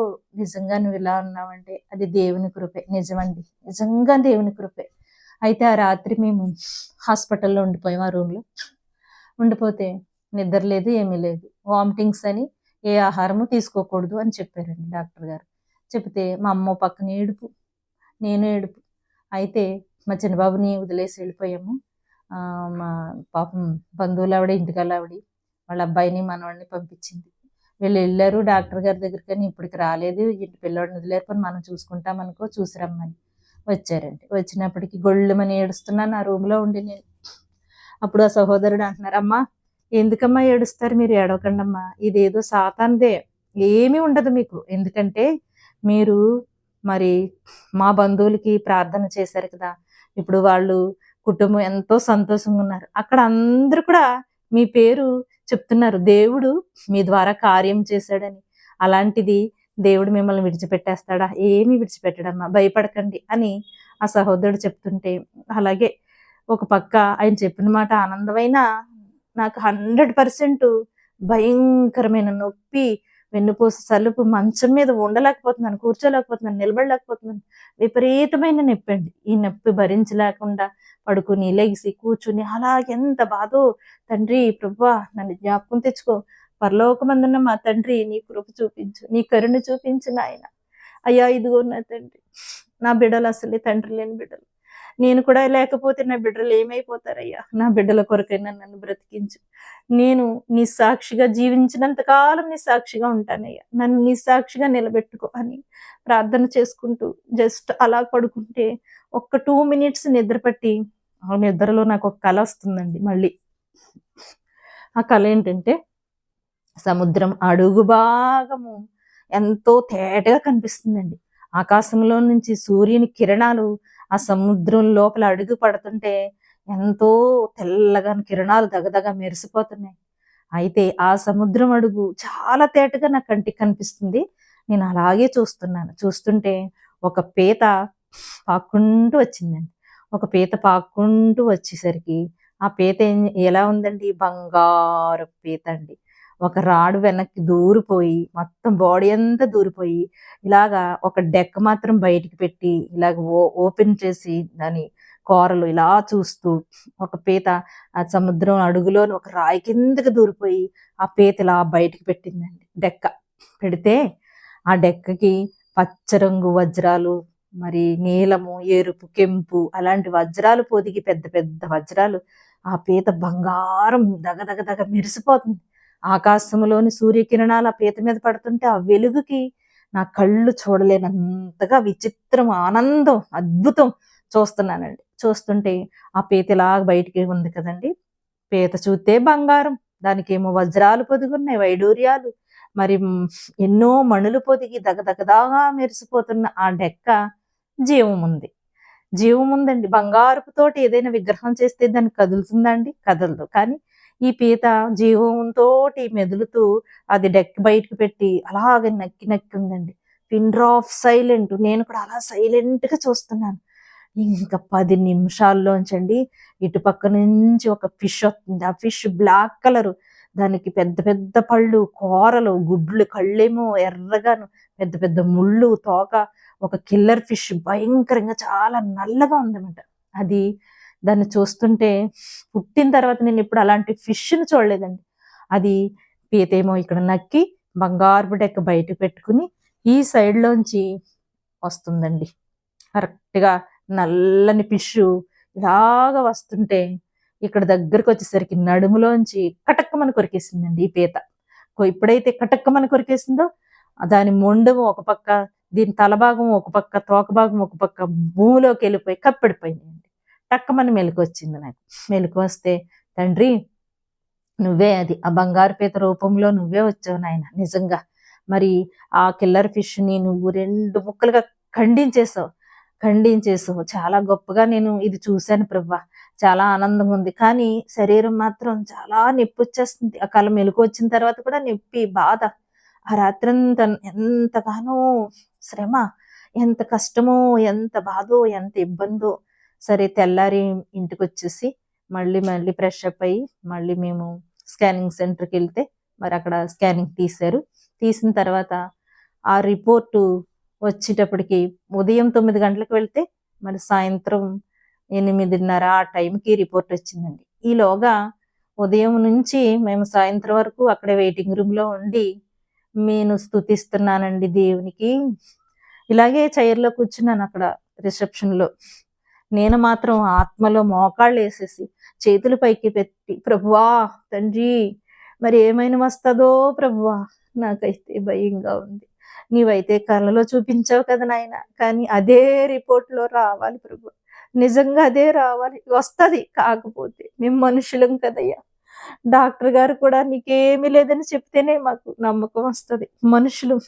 Speaker 1: నిజంగా నువ్వు ఇలా ఉన్నావంటే అది దేవుని కృపే. నిజమండి, నిజంగా దేవుని కృపే. అయితే ఆ రాత్రి మేము హాస్పిటల్లో ఉండిపోయాం. ఆ రూమ్లో ఉండిపోతే నిద్ర లేదు, ఏమీ లేదు, వామిటింగ్స్ అని, ఏ ఆహారము తీసుకోకూడదు అని చెప్పారండి డాక్టర్ గారు. చెప్తే మా అమ్మ పక్కన ఏడుపు, నేను ఏడుపు. అయితే మా చిన్నబాబుని వదిలేసి వెళ్ళిపోయాము. మా పాపం బంధువులు ఆవిడ, ఇంటికల్లా ఆవిడ వాళ్ళ అబ్బాయిని మనవాడిని పంపించింది. వీళ్ళు వెళ్ళారు డాక్టర్ గారి దగ్గరికి, కానీ ఇప్పటికి రాలేదు, ఇంటి పిల్లవాడిని వదిలేరు, పని మనం చూసుకుంటామనుకో, చూసిరమ్మని వచ్చారండి. వచ్చినప్పటికీ గొళ్ళుమని ఏడుస్తున్నాను ఆ రూమ్లో ఉండి నేను. అప్పుడు ఆ సహోదరుడు అంటున్నారు, అమ్మా ఎందుకమ్మా ఏడుస్తారు, మీరు ఏడవకండి అమ్మా, ఇదేదో సాతాన్దే, ఏమీ ఉండదు మీకు, ఎందుకంటే మీరు మరి మా బంధువులకి ప్రార్థన చేశారు కదా, ఇప్పుడు వాళ్ళు కుటుంబం ఎంతో సంతోషంగా ఉన్నారు, అక్కడ అందరూ కూడా మీ పేరు చెప్తున్నారు, దేవుడు మీ ద్వారా కార్యం చేశాడని. అలాంటిది దేవుడు మిమ్మల్ని విడిచిపెట్టేస్తాడా? ఏమీ విడిచిపెట్టడమ్మా, భయపడకండి అని ఆ సహోదరుడు చెప్తుంటే, అలాగే ఒక పక్క ఆయన చెప్పిన మాట ఆనందమైన, నాకు 100% భయంకరమైన నొప్పి, వెన్నుపూస సలుపు, మంచం మీద ఉండలేకపోతున్నాను, కూర్చోలేకపోతున్నాను, నిలబడలేకపోతున్నాను, విపరీతమైన నొప్పి అండి. ఈ నొప్పి భరించలేకుండా పడుకుని లెగిసి కూర్చుని అలా ఎంత బాధో. తండ్రి ప్రభువా నన్ను జ్ఞాపకం తెచ్చుకో, పరలోకమందున్న మా తండ్రి నీ కృప చూపించు, నీ కరుణ చూపించు నాయన. అయ్యా ఇదిగో నా తండ్రి, నా బిడ్డలు అసలే తండ్రి లేని బిడ్డలు, నేను కూడా లేకపోతే నా బిడ్డలు ఏమైపోతారయ్యా, నా బిడ్డల కొరకైనా నన్ను బ్రతికించు, నేను నీ సాక్షిగా జీవించినంత కాలం నీ సాక్షిగా ఉంటానయ్యా, నన్ను నీ సాక్షిగా నిలబెట్టుకో అని ప్రార్థన చేసుకుంటూ జస్ట్ అలా పడుకుంటే ఒక్క 2 minutes నిద్ర పట్టి, ఆ నిద్రలో నాకు ఒక కళ వస్తుందండి మళ్ళీ. ఆ కళ ఏంటంటే, సముద్రం అడుగు భాగము ఎంతో తేటగా కనిపిస్తుందండి. ఆకాశంలో నుంచి సూర్యుని కిరణాలు ఆ సముద్రం లోపల అడుగు పడుతుంటే ఎంతో తెల్లగా కిరణాలు దగదగ మెరిసిపోతున్నాయి. అయితే ఆ సముద్రం అడుగు చాలా తేటగా నా కంటికి కనిపిస్తుంది. నేను అలాగే చూస్తున్నాను. చూస్తుంటే ఒక పీత పాక్కుంటూ వచ్చిందండి. ఒక పీత పాక్కుంటూ వచ్చేసరికి ఆ పీత ఎలా ఉందండి, బంగారపు పీత అండి. ఒక రాడు వెనక్కి దూరిపోయి మొత్తం బాడీ అంతా దూరిపోయి ఇలాగా ఒక డెక్క మాత్రం బయటికి పెట్టి ఇలాగ ఓపెన్ చేసి దాని కూరలు ఇలా చూస్తూ ఒక పీత ఆ సముద్రం అడుగులోని ఒక రాయి కిందకి దూరిపోయి ఆ పీత ఇలా బయటికి పెట్టిందండి. డెక్క పెడితే ఆ డెక్కకి పచ్చరంగు వజ్రాలు, మరి నీలము, ఎరుపు, కెంపు అలాంటి వజ్రాలు పొదిగి పెద్ద పెద్ద వజ్రాలు ఆ పీత బంగారం దగదగ దగ మెరిసిపోతుంది. ఆకాశంలోని సూర్యకిరణాలు ఆ పీత మీద పడుతుంటే ఆ వెలుగుకి నా కళ్ళు చూడలేనంతగా విచిత్రం, ఆనందం, అద్భుతం చూస్తున్నానండి. చూస్తుంటే ఆ పీత ఇలా బయటికి ఉంది కదండి. పీత చూస్తే బంగారం, దానికేమో వజ్రాలు పొదిగున్నాయి, వైడూర్యాలు, మరి ఎన్నో మణులు పొదిగి దగదగదాగా మెరిసిపోతున్న ఆ డెక్క జీవం ఉంది. జీవం ఉందండి. బంగారపు తోటి ఏదైనా విగ్రహం చేస్తే దాన్ని కదులుతుందండి? కదలదు. కానీ ఈ పీత జీవంతోటి మెదులుతూ అది డెక్ బయటకు పెట్టి అలాగే నక్కి నక్కి ఉందండి. Pin drop silent. నేను కూడా అలా సైలెంట్గా చూస్తున్నాను. ఇంకా 10 నిమిషాల్లోంచండి ఇటుపక్క నుంచి ఒక ఫిష్ వస్తుంది. ఆ ఫిష్ బ్లాక్ కలరు, దానికి పెద్ద పెద్ద పళ్ళు, కూరలు, గుడ్లు, కళ్ళేమో ఎర్రగాను, పెద్ద పెద్ద ముళ్ళు, తోక, ఒక కిల్లర్ ఫిష్ భయంకరంగా చాలా నల్లగా ఉందన్నమాట. అది దాన్ని చూస్తుంటే పుట్టిన తర్వాత నేను ఇప్పుడు అలాంటి ఫిష్ని చూడలేదండి. అది పీతేమో ఇక్కడ నక్కి బంగారు డెక్క బయట పెట్టుకుని ఈ సైడ్లోంచి వస్తుందండి. కరెక్ట్గా నల్లని ఫిష్ ఇలాగా వస్తుంటే ఇక్కడ దగ్గరకు వచ్చేసరికి నడుములోంచి కటక్కమని కొరికేసిందండి ఈ పీత. ఎప్పుడైతే కటక్కమని కొరికేసిందో దాని మొండము ఒక పక్క, దీని తలభాగం ఒక పక్క, తోక భాగం ఒక పక్క భూమిలోకి వెళ్ళిపోయి కప్పెడిపోయిందండి. టక్కమని మెలకు వచ్చింది నాకు. మెలకు వస్తే, తండ్రి నువ్వే అది, ఆ బంగారు పీత రూపంలో నువ్వే వచ్చావు నాయన, నిజంగా మరి ఆ కిల్లర్ ఫిష్ని నువ్వు 2 ముక్కలుగా ఖండించేసావు. చాలా గొప్పగా నేను ఇది చూశాను ప్రభా, చాలా ఆనందంగా ఉంది. కానీ శరీరం మాత్రం చాలా నొప్పి వచ్చేస్తుంది. ఆ కళ మెలకు వచ్చిన తర్వాత కూడా నొప్పి, బాధ. ఆ రాత్రంతా ఎంతగానో శ్రమ, ఎంత కష్టమో, ఎంత బాధో, ఎంత ఇబ్బందో. సరే తెల్లారి ఇంటికి వచ్చేసి మళ్ళీ ఫ్రెష్ అప్ అయ్యి మళ్ళీ మేము స్కానింగ్ సెంటర్కి వెళ్తే మరి అక్కడ స్కానింగ్ తీశారు. తీసిన తర్వాత ఆ రిపోర్టు వచ్చేటప్పటికి ఉదయం 9 గంటలకు వెళ్తే మరి సాయంత్రం 8:30 ఆ టైంకి రిపోర్ట్ వచ్చిందండి. ఈలోగా ఉదయం నుంచి మేము సాయంత్రం వరకు అక్కడే వెయిటింగ్ రూమ్లో ఉండి నేను స్తుతిస్తున్నానండి దేవునికి. ఇలాగే చైర్లో కూర్చున్నాను అక్కడ రిసెప్షన్లో. నేను మాత్రం ఆత్మలో మోకాళ్ళు వేసేసి చేతులు పైకి పెట్టి, ప్రభువా తండ్రి మరి ఏమైనా వస్తుందో ప్రభువా, నాకైతే భయంగా ఉంది. నీవైతే కళ్ళలో చూపించావు కదా నాయన, కానీ అదే రిపోర్ట్లో రావాలి ప్రభు, నిజంగా అదే రావాలి. వస్తుంది, కాకపోతే మేము మనుషులం కదయ్యా. డాక్టర్ గారు కూడా నీకేమీ లేదని చెప్తేనే మాకు నమ్మకం వస్తుంది. మనుషులు,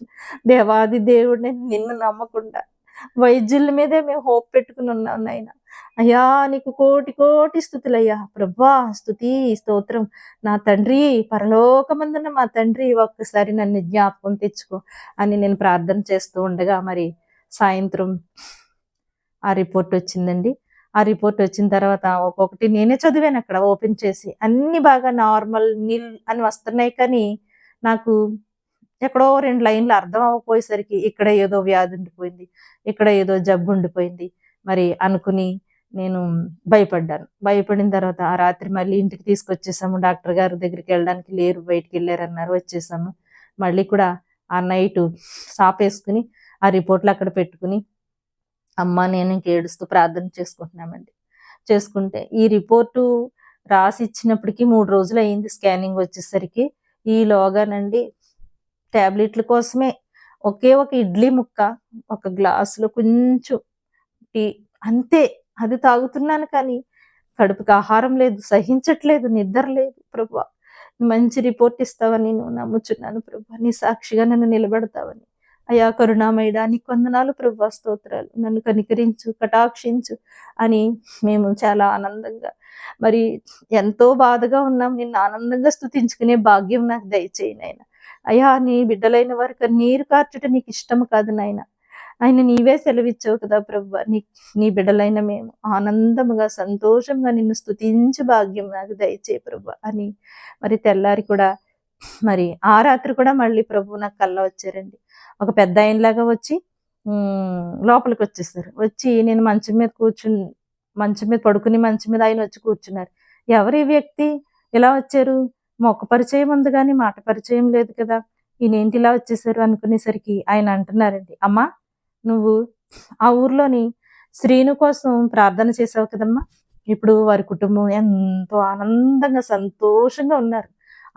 Speaker 1: దేవాది దేవుడిని నిన్ను నమ్మకుండా వైద్యుల మీదే మేము హోప్ పెట్టుకుని ఉన్నాం నాయన. అయ్యా నీకు కోటి కోటి స్తుతులయ్యా. ప్రభా స్తుతి స్తోత్రం. నా తండ్రి, పరలోకమందున్న మా తండ్రి, ఒక్కసారి నన్ను జ్ఞాపకం తెచ్చుకో అని నేను ప్రార్థన చేస్తూ ఉండగా మరి సాయంత్రం ఆ రిపోర్ట్ వచ్చిందండి. ఆ రిపోర్ట్ వచ్చిన తర్వాత ఒక్కొక్కటి నేనే చదివాను అక్కడ ఓపెన్ చేసి. అన్ని బాగా నార్మల్, నిల్ అని వస్తున్నాయి. కానీ నాకు ఎక్కడో 2 లైన్లు అర్థం అవ్వకపోయేసరికి ఇక్కడ ఏదో వ్యాధి ఉండిపోయింది, ఇక్కడ ఏదో జబ్బు ఉండిపోయింది మరి అనుకుని నేను భయపడ్డాను. భయపడిన తర్వాత ఆ రాత్రి మళ్ళీ ఇంటికి తీసుకొచ్చేసాము. డాక్టర్ గారి దగ్గరికి వెళ్ళడానికి లేరు, బయటికి వెళ్ళారన్నారు. వచ్చేసాము. మళ్ళీ కూడా ఆ నైటు సాపేసుకుని ఆ రిపోర్ట్లు అక్కడ పెట్టుకుని అమ్మ నేను ఇంక ఏడుస్తూ ప్రార్థన చేసుకుంటున్నామండి. చేసుకుంటే ఈ రిపోర్టు రాసి ఇచ్చినప్పటికీ 3 రోజులు అయింది స్కానింగ్ వచ్చేసరికి. ఈలోగానండి టాబ్లెట్ల కోసమే ఒకే ఒక ఇడ్లీ ముక్క, ఒక గ్లాసులో కొంచెం టీ, అంతే. అది తాగుతున్నాను కానీ కడుపుకి ఆహారం లేదు, సహించట్లేదు, నిద్ర లేదు. ప్రభువా మంచి రిపోర్ట్ ఇస్తావని నేను నమ్ముచున్నాను ప్రభువా, నీ సాక్షిగా నన్ను నిలబెడతావని. అయా కరుణామయుడా నీకు వందనాలు ప్రభా, స్తోత్రాలు, నన్ను కనికరించు, కటాక్షించు అని మేము చాలా ఆనందంగా, మరి ఎంతో బాధగా ఉన్నాం, నిన్ను ఆనందంగా స్తుతించుకునే భాగ్యం నాకు దయచేయి నాయన. అయ్యా నీ బిడ్డలైన వారు కన్నీరు కార్చుట నీకు ఇష్టము కాదు నాయన. ఆయన నీవే సెలవిచ్చావు కదా ప్రభు, నీ బిడ్డలైన మేము ఆనందముగా సంతోషంగా నిన్ను స్తుతించు భాగ్యం నాకు దయచే ప్రభు అని, మరి తెల్లారి కూడా, మరి ఆ రాత్రి కూడా మళ్ళీ ప్రభు నాకు కల్లో వచ్చారండి. ఒక పెద్ద ఆయనలాగా వచ్చి లోపలికి వచ్చేసారు. వచ్చి నేను మంచం మీద పడుకుని మంచం మీద ఆయన వచ్చి కూర్చున్నారు. ఎవరు ఈ వ్యక్తి, ఇలా వచ్చారు, మొక్క పరిచయం ఉంది కానీ మాట పరిచయం లేదు కదా, ఈయనేంటి ఇలా వచ్చేసారు అనుకునేసరికి ఆయన అంటున్నారండి, అమ్మా నువ్వు ఆ ఊర్లోని శ్రీను కోసం ప్రార్థన చేసావు కదమ్మా, ఇప్పుడు వారి కుటుంబం ఎంతో ఆనందంగా సంతోషంగా ఉన్నారు,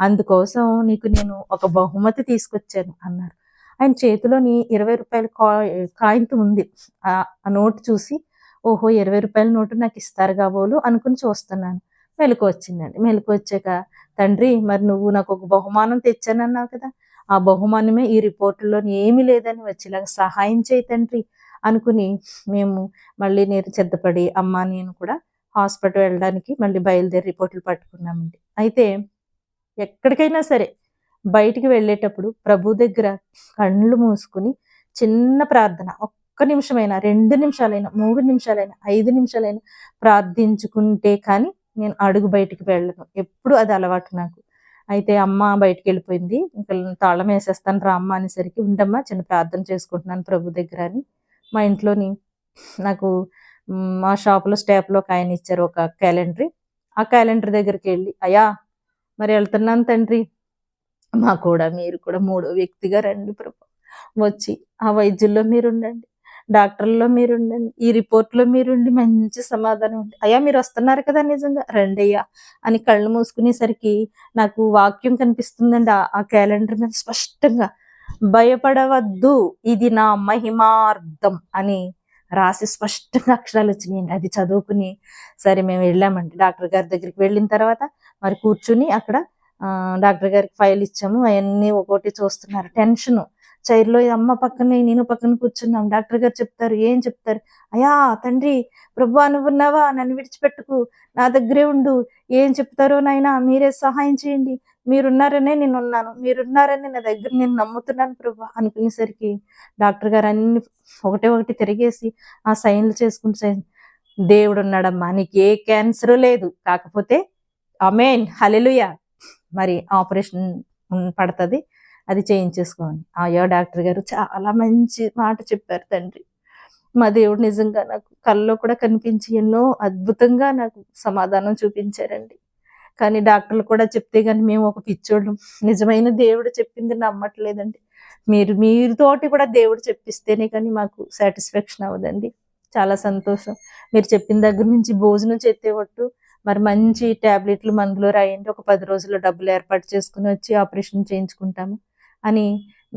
Speaker 1: అందుకోసం నీకు నేను ఒక బహుమతి తీసుకొచ్చాను అన్నారు. ఆయన చేతిలోని 20 రూపాయల కాయింత ఉంది. ఆ నోటు చూసి ఓహో 20 రూపాయల నోటు నాకు ఇస్తారు కాబోలు అనుకుని చూస్తున్నాను. మెలకు వచ్చిందండి. మెలకు వచ్చాక, తండ్రి మరి నువ్వు నాకు ఒక బహుమానం తెచ్చానన్నావు కదా, ఆ బహుమానమే ఈ రిపోర్టులోని ఏమీ లేదని వచ్చేలాగా సహాయం చేయి తండ్రి అనుకుని మేము మళ్ళీ నేను సిద్ధపడి అమ్మ నేను కూడా హాస్పిటల్ వెళ్ళడానికి మళ్ళీ బయలుదేరి రిపోర్టులు పట్టుకున్నామండి. అయితే ఎక్కడికైనా సరే బయటికి వెళ్ళేటప్పుడు ప్రభు దగ్గర కళ్ళు మూసుకుని చిన్న ప్రార్థన, ఒక్క నిమిషమైనా, 2 నిమిషాలైనా, 3 నిమిషాలైనా, 5 నిమిషాలైనా ప్రార్థించుకుంటే కానీ నేను అడుగు బయటికి వెళ్ళను. ఎప్పుడు అది అలవాటు నాకు. అయితే అమ్మ బయటికి వెళ్ళిపోయింది, ఇంకా తాళం వేసేస్తాను రా అమ్మ అనేసరికి, ఉండమ్మా చిన్న ప్రార్థన చేసుకుంటున్నాను ప్రభు దగ్గర అని మా ఇంట్లోని నాకు మా షాపులో స్టాప్లో ఒక ఆయన ఇచ్చారు ఒక క్యాలెండర్. ఆ క్యాలెండర్ దగ్గరికి వెళ్ళి, అయ్యా మరి వెళ్తున్నాను తండ్రి, మీరు కూడా 3వ వ్యక్తిగా రండి ప్రభు, వచ్చి ఆ వైద్యుల్లో మీరుండండి, డాక్టర్లో మీరుండండి, ఈ రిపోర్ట్లో మీరుండి మంచి సమాధానం ఉంది, అయ్యా మీరు వస్తున్నారు కదా నిజంగా రండి అయ్యా అని కళ్ళు మూసుకునేసరికి నాకు వాక్యం కనిపిస్తుందండి ఆ క్యాలెండర్ మీద స్పష్టంగా, భయపడవద్దు ఇది నా మహిమార్థం అని రాసి స్పష్టంగా అక్షరాలు వచ్చినాయండి. అది చదువుకుని సరే మేము వెళ్ళామండి. డాక్టర్ గారి దగ్గరికి వెళ్ళిన తర్వాత మరి కూర్చుని అక్కడ డాక్టర్ గారికి ఫైల్ ఇచ్చాము, అవన్నీ ఒక్కోటి చూస్తున్నారు. టెన్షను, చైర్లో అమ్మ పక్కన నేను పక్కన కూర్చున్నాం. డాక్టర్ గారు చెప్తారు, ఏం చెప్తారు, అయ్యా తండ్రి ప్రభువా నువ్వున్నావా, నన్ను విడిచిపెట్టుకు, నా దగ్గరే ఉండు, ఏం చెప్తారో నాయనా మీరే సహాయం చేయండి, మీరున్నారనే నేను ఉన్నాను, మీరున్నారని నా దగ్గర నేను నమ్ముతున్నాను ప్రభు అనుకునేసరికి డాక్టర్ గారు అన్ని ఒకటి తిరిగేసి ఆ సైన్లు చేసుకుంటూ, దేవుడు ఉన్నాడమ్మా, నీకు ఏ క్యాన్సర్ లేదు, కాకపోతే ఆమేన్ హల్లెలూయా, మరి ఆపరేషన్ పడుతుంది, అది చేయించేసుకోండి. అయ్యో డాక్టర్ గారు చాలా మంచి మాట చెప్పారు తండ్రి, మా దేవుడు నిజంగా నాకు కల్లో కూడా కనిపించి ఎన్నో అద్భుతంగా నాకు సమాధానం చూపించారండి. కానీ డాక్టర్లు కూడా చెప్తే కానీ మేము ఒక పిచ్చోళ్ళం, నిజమైన దేవుడు చెప్పింది నమ్మట్లేదండి. మీరుతోటి కూడా దేవుడు చెప్పిస్తేనే కానీ మాకు సాటిస్ఫాక్షన్ అవ్వదండి. చాలా సంతోషం, మీరు చెప్పిన దగ్గర నుంచి భోజనం చేసేవట్టు మరి మంచి ట్యాబ్లెట్లు మందులు రాయండి, ఒక 10 రోజుల్లో డబ్బులు ఏర్పాటు చేసుకుని వచ్చి ఆపరేషన్ చేయించుకుంటాము అని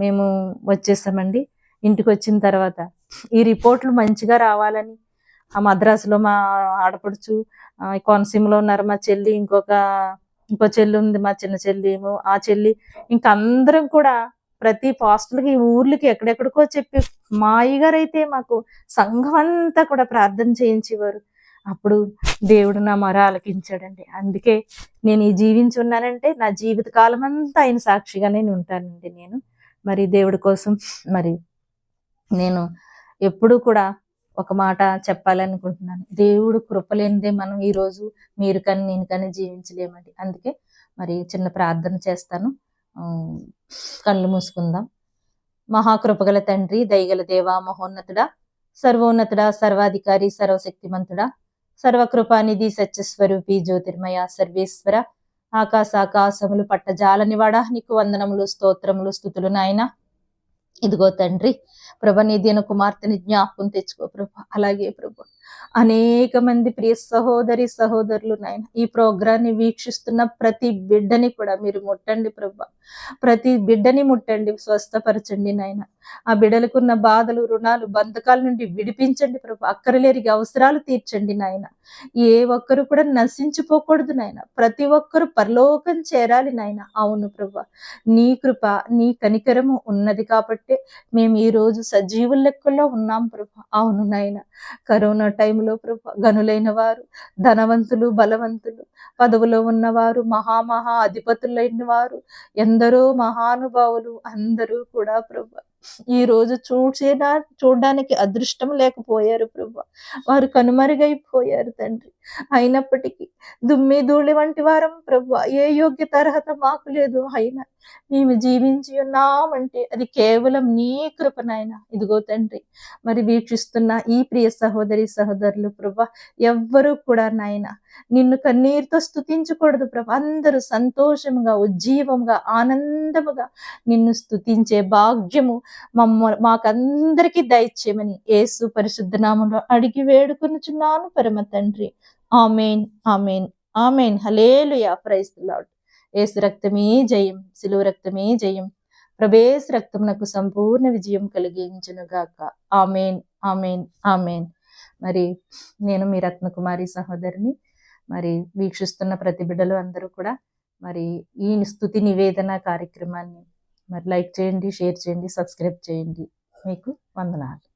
Speaker 1: మేము వచ్చేసామండి. ఇంటికి వచ్చిన తర్వాత ఈ రిపోర్ట్లు మంచిగా రావాలని ఆ మద్రాసులో మా ఆడపడుచు, కోనసీమలో ఉన్నారు మా చెల్లి, ఇంకో చెల్లి ఉంది, మా చిన్న చెల్లి ఏమో, ఆ చెల్లి ఇంక అందరం కూడా ప్రతి పాస్టర్లకి ఊర్లకి ఎక్కడెక్కడికో చెప్పి, మా అయ్యగారు అయితే మాకు సంఘం అంతా కూడా ప్రార్థన చేయించేవారు. అప్పుడు దేవుడు నా మొర ఆలకించాడండి. అందుకే నేను ఈ జీవించి ఉన్నానంటే నా జీవిత కాలం అంతా ఆయన సాక్షిగానే ఉంటానండి నేను. మరి దేవుడి కోసం మరి నేను ఎప్పుడూ కూడా ఒక మాట చెప్పాలనుకుంటున్నాను, దేవుడు కృపలేనిదే మనం ఈరోజు మీరు కానీ నేను కానీ జీవించలేమండి. అందుకే మరి చిన్న ప్రార్థన చేస్తాను, కళ్ళు మూసుకుందాం. మహాకృపగల తండ్రి, దయగల దేవా, మహోన్నతుడా, సర్వోన్నతుడా, సర్వాధికారి, సర్వశక్తిమంతుడా, సర్వకృపానిధి, సత్యస్వరూపి, జ్యోతిర్మయ, సర్వేశ్వర, ఆకాశములు పట్టజాలనివాడ, నీకు వందనములు, స్తోత్రములు, స్తుతులు నాయన. ఇదిగో తండ్రి ప్రభ, నీ దీన కుమార్తెని జ్ఞాపకం తెచ్చుకో ప్రభ. అలాగే ప్రభ అనేక మంది ప్రియ సహోదరి సహోదరులు నాయన ఈ ప్రోగ్రాన్ని వీక్షిస్తున్న ప్రతి బిడ్డని కూడా మీరు ముట్టండి ప్రభా. ప్రతి బిడ్డని ముట్టండి, స్వస్థపరచండి నాయన. ఆ బిడ్డలకున్న బాధలు, రుణాలు, బంధకాల నుండి విడిపించండి ప్రభా. అక్కరలేరికి అవసరాలు తీర్చండి నాయన. ఏ ఒక్కరు కూడా నశించిపోకూడదు నాయన. ప్రతి ఒక్కరు పరలోకం చేరాలి నాయన. అవును ప్రభా, నీ కృప, నీ కనికరము ఉన్నది కాబట్టే మేము ఈ రోజు సజీవుల లెక్కల్లో ఉన్నాం ప్రభా. అవును నాయన, కరోనా టైంలో ప్రభా గనులైన వారు, ధనవంతులు, బలవంతులు, పదవిలో ఉన్నవారు, మహా అధిపతులైన వారు, ఎందరో మహానుభావులు అందరూ కూడా ప్రభా ఈ రోజు చూడడానికి అదృష్టం లేకపోయారు ప్రభా. వారు కనుమరుగైపోయారు తండ్రి. అయినప్పటికీ దుమ్మి ధూళి వంటి వారం ప్రభా, ఏ యోగ్యత అర్హత మాకు లేదు, అయినా మేము జీవించి ఉన్నామంటే అది కేవలం నీ కృప నాయన. ఇదిగో తండ్రి, మరి వీక్షిస్తున్న ఈ ప్రియ సహోదరి సహోదరులు ప్రభా ఎవ్వరూ కూడా నాయన నిన్ను కన్నీరుతో స్తుతించకూడదు ప్రభా. అందరూ సంతోషముగా, ఉజ్జీవంగా, ఆనందముగా నిన్ను స్తుతించే భాగ్యము మాకందరికీ దయచేయమని యేసు పరిశుద్ధ నామములో అడిగి వేడుకొనుచున్నాను పరమ తండ్రి. ఆమేన్, ఆమేన్, ఆమేన్. హల్లెలూయా. Praise the Lord. యేసు రక్తమే జయం, సిలువ రక్తమే జయం. ప్రభేసు రక్తమునకు సంపూర్ణ విజయం కలిగించును గాక. ఆమేన్, ఆమేన్, ఆమేన్. మరి నేను మీ రత్నకుమారి సహోదరిని. మరి వీక్షిస్తున్న ప్రతి బిడ్డలు అందరూ కూడా మరి ఈ స్తుతి నివేదన కార్యక్రమాన్ని మరి లైక్ చేయండి, షేర్ చేయండి, సబ్స్క్రైబ్ చేయండి. మీకు వందనాలు.